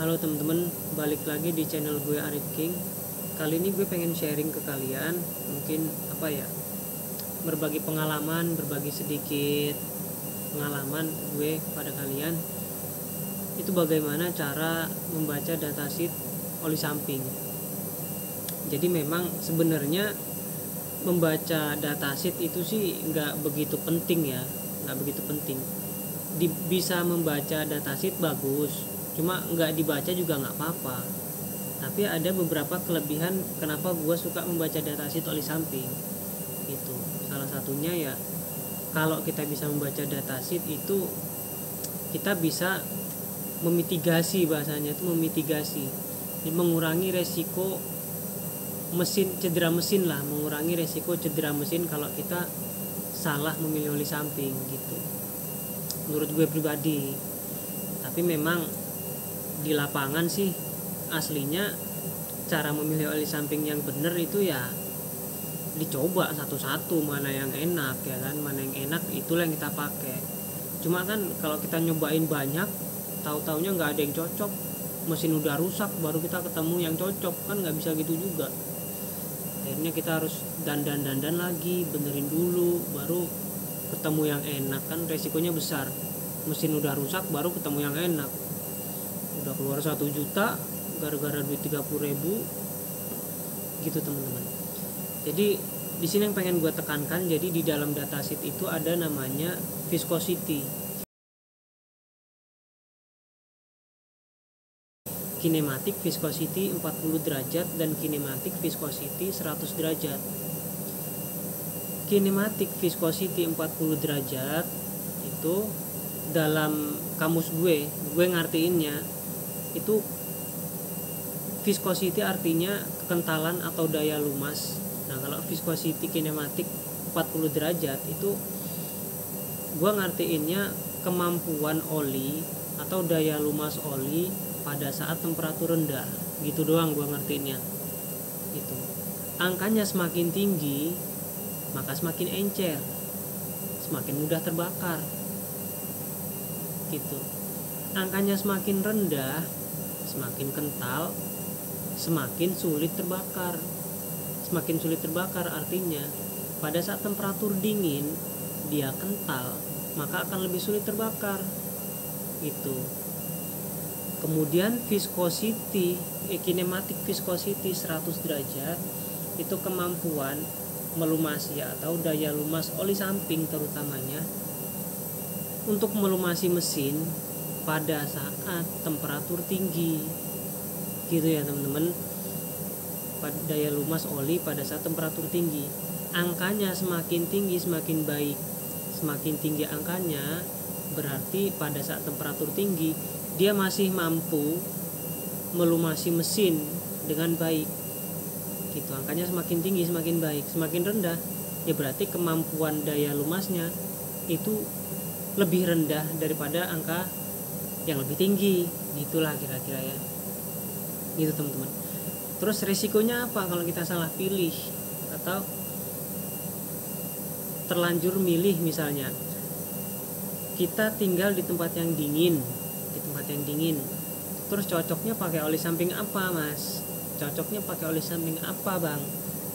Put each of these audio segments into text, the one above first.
Halo teman-teman, balik lagi di channel gue Arif King. Kali ini gue pengen sharing ke kalian, mungkin berbagi pengalaman, berbagi sedikit pengalaman gue pada kalian. Itu bagaimana cara membaca datasheet oli samping. Jadi memang sebenarnya membaca datasheet itu sih nggak begitu penting ya, nggak begitu penting. Bisa membaca datasheet bagus, cuma nggak dibaca juga nggak apa-apa. Tapi ada beberapa kelebihan kenapa gue suka membaca datasheet oli samping. Itu salah satunya ya, kalau kita bisa membaca datasheet itu kita bisa memitigasi, bahasanya itu memitigasi, jadi mengurangi resiko mengurangi resiko cedera mesin kalau kita salah memilih oli samping gitu, menurut gue pribadi. Tapi memang di lapangan sih aslinya cara memilih oli samping yang benar itu ya dicoba satu-satu, mana yang enak ya kan, mana yang enak itulah yang kita pakai. Cuma kan kalau kita nyobain banyak, tahu-taunya nggak ada yang cocok, mesin udah rusak baru kita ketemu yang cocok, kan nggak bisa gitu juga. Akhirnya kita harus dandan lagi, benerin dulu baru ketemu yang enak, kan resikonya besar. Mesin udah rusak baru ketemu yang enak, udah keluar 1 juta gara-gara duit 30.000 gitu teman-teman. Jadi di sini yang pengen gue tekankan, jadi di dalam datasheet itu ada namanya viscosity, kinematic viscosity 40 derajat dan kinematic viscosity 100 derajat. Kinematic viscosity 40 derajat itu dalam kamus gue ngartiinnya itu viscosity artinya kekentalan atau daya lumas. Nah, kalau viscosity kinematik 40 derajat itu gue ngartiinnya kemampuan oli atau daya lumas oli pada saat temperatur rendah. Gitu doang gue ngertiinnya. Gitu. Angkanya semakin tinggi maka semakin encer, semakin mudah terbakar. Gitu. Angkanya semakin rendah, semakin kental, semakin sulit terbakar. Semakin sulit terbakar artinya pada saat temperatur dingin dia kental, maka akan lebih sulit terbakar. Gitu. Kemudian viscosity, kinematic viscosity 100 derajat itu kemampuan melumasi atau daya lumas oli samping terutamanya untuk melumasi mesin pada saat temperatur tinggi. Gitu ya teman-teman. Daya lumas oli pada saat temperatur tinggi. Angkanya semakin tinggi semakin baik. Semakin tinggi angkanya berarti pada saat temperatur tinggi dia masih mampu melumasi mesin dengan baik. Gitu, angkanya semakin tinggi semakin baik. Semakin rendah ya berarti kemampuan daya lumasnya itu lebih rendah daripada angka yang lebih tinggi. Gitulah kira-kira ya. Gitu teman-teman. Terus resikonya apa kalau kita salah pilih atau terlanjur milih? Misalnya kita tinggal di tempat yang dingin, terus cocoknya pakai oli samping apa mas? Cocoknya pakai oli samping apa bang?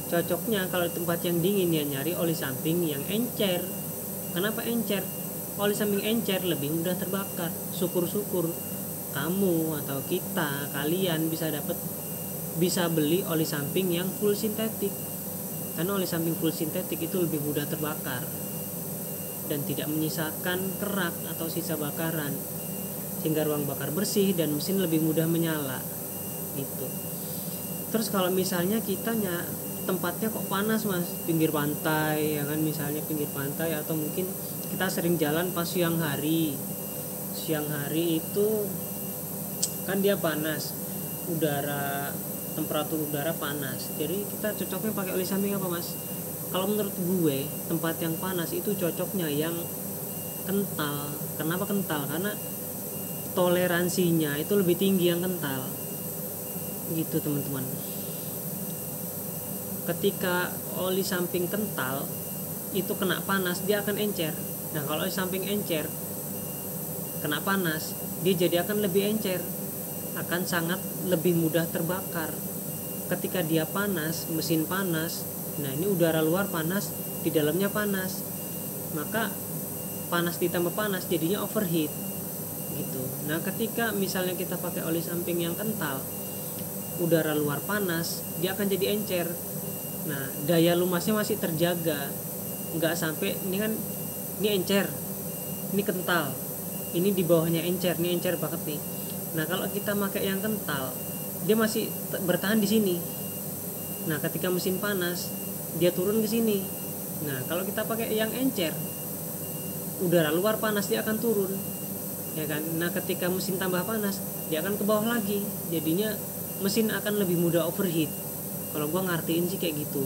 Cocoknya kalau di tempat yang dingin ya nyari oli samping yang encer. Kenapa encer? Oli samping encer lebih mudah terbakar. Syukur-syukur kamu atau kalian bisa beli oli samping yang full sintetik, karena oli samping full sintetik itu lebih mudah terbakar dan tidak menyisakan kerak atau sisa bakaran, sehingga ruang bakar bersih dan mesin lebih mudah menyala gitu. Terus kalau misalnya tempatnya kok panas mas, pinggir pantai ya kan, misalnya pinggir pantai, atau mungkin kita sering jalan pas siang hari itu kan dia panas, temperatur udara panas, jadi kita cocoknya pakai oli samping apa mas? Kalau menurut gue tempat yang panas itu cocoknya yang kental. Kenapa kental? Karena toleransinya itu lebih tinggi yang kental. Gitu teman-teman. Ketika oli samping kental itu kena panas dia akan encer. Nah kalau oli samping encer kena panas dia jadi akan lebih encer. akan sangat lebih mudah terbakar. Ketika dia panas, mesin panas, nah ini udara luar panas, di dalamnya panas, maka panas ditambah panas jadinya overheat gitu. Nah ketika misalnya kita pakai oli samping yang kental, udara luar panas, dia akan jadi encer. Nah daya lumasnya masih terjaga, nggak sampai ini kan ini encer, ini kental, ini di bawahnya encer, ini encer banget nih. Nah kalau kita pakai yang kental, dia masih bertahan di sini. Nah ketika mesin panas, dia turun ke sini. Nah kalau kita pakai yang encer, udara luar panas dia akan turun, ya kan. Nah ketika mesin tambah panas, dia akan ke bawah lagi, jadinya mesin akan lebih mudah overheat. Kalau gua ngartiin sih kayak gitu.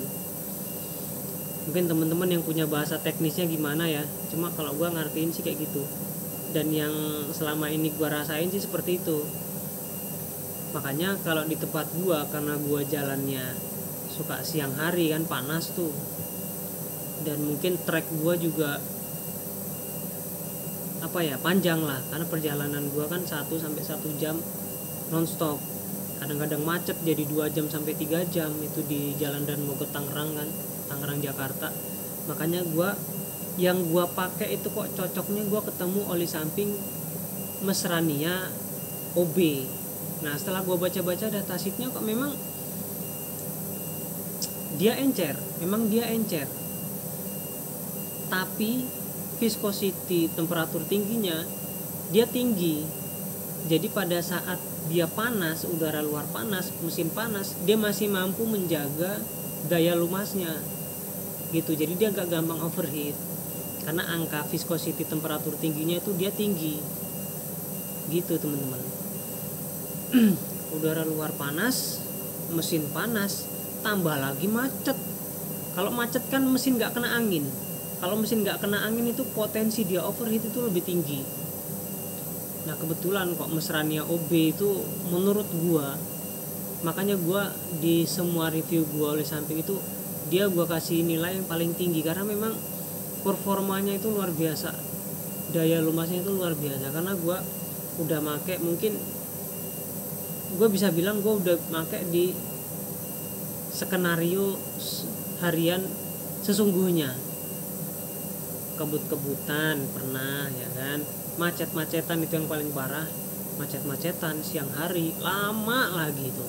Mungkin teman-teman yang punya bahasa teknisnya gimana ya, cuma kalau gua ngartiin sih kayak gitu. Dan yang selama ini gua rasain sih seperti itu. Makanya kalau di tempat gua, karena gua jalannya suka siang hari kan, panas tuh, dan mungkin trek gua juga panjang lah, karena perjalanan gua kan 1-1 jam nonstop. Kadang-kadang macet jadi 2 jam sampai 3 jam itu di jalan dan mau ke Tangerang kan, Tangerang Jakarta. Makanya yang gua pakai itu kok cocoknya gua ketemu oli samping Mesrania OB. Nah setelah gua baca-baca datasheetnya kok memang dia encer, tapi viscosity temperatur tingginya dia tinggi. Jadi pada saat dia panas, udara luar panas, mesin panas, dia masih mampu menjaga daya lumasnya gitu. Jadi dia gak gampang overheat karena angka viscosity temperatur tingginya itu dia tinggi gitu teman-teman. Udara luar panas, mesin panas, tambah lagi macet. Kalau macet kan mesin gak kena angin. Kalau mesin gak kena angin itu potensi dia overheat itu lebih tinggi. Nah kebetulan kok Mesrania OB itu menurut gua, makanya gua di semua review gua oli samping itu dia gua kasih nilai yang paling tinggi, karena memang performanya itu luar biasa, daya lumasnya itu luar biasa. Karena gua udah make, mungkin gua bisa bilang gua udah make di skenario harian sesungguhnya. Kebut-kebutan pernah ya kan, macet-macetan itu yang paling parah, macet-macetan siang hari lama lagi itu.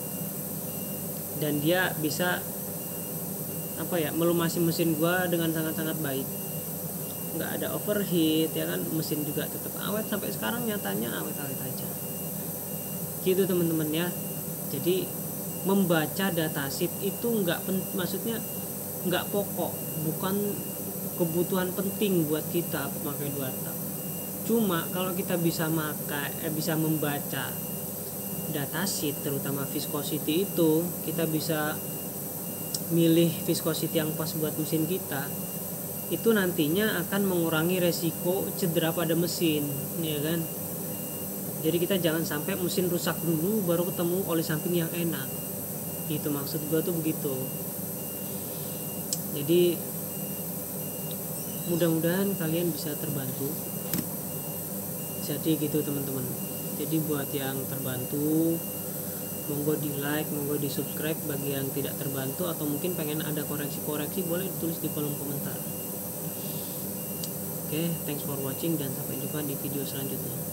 Dan dia bisa melumasi mesin gua dengan sangat-sangat baik, nggak ada overheat ya kan, mesin juga tetap awet sampai sekarang, nyatanya awet-awet aja gitu teman-teman ya. Jadi membaca datasheet itu maksudnya nggak pokok, bukan kebutuhan penting buat kita pemakai 2 tak. Cuma kalau kita bisa membaca datasheet, terutama viscosity itu, kita bisa milih viscosity yang pas buat mesin kita. Itu nantinya akan mengurangi resiko cedera pada mesin, ya kan. Jadi kita jangan sampai mesin rusak dulu baru ketemu oli samping yang enak. Itu maksud gua tuh begitu. Jadi mudah-mudahan kalian bisa terbantu. Jadi gitu teman-teman. Jadi buat yang terbantu, monggo di like, monggo di subscribe. Bagi yang tidak terbantu atau mungkin pengen ada koreksi-koreksi, boleh ditulis di kolom komentar. Oke, thanks for watching dan sampai jumpa di video selanjutnya.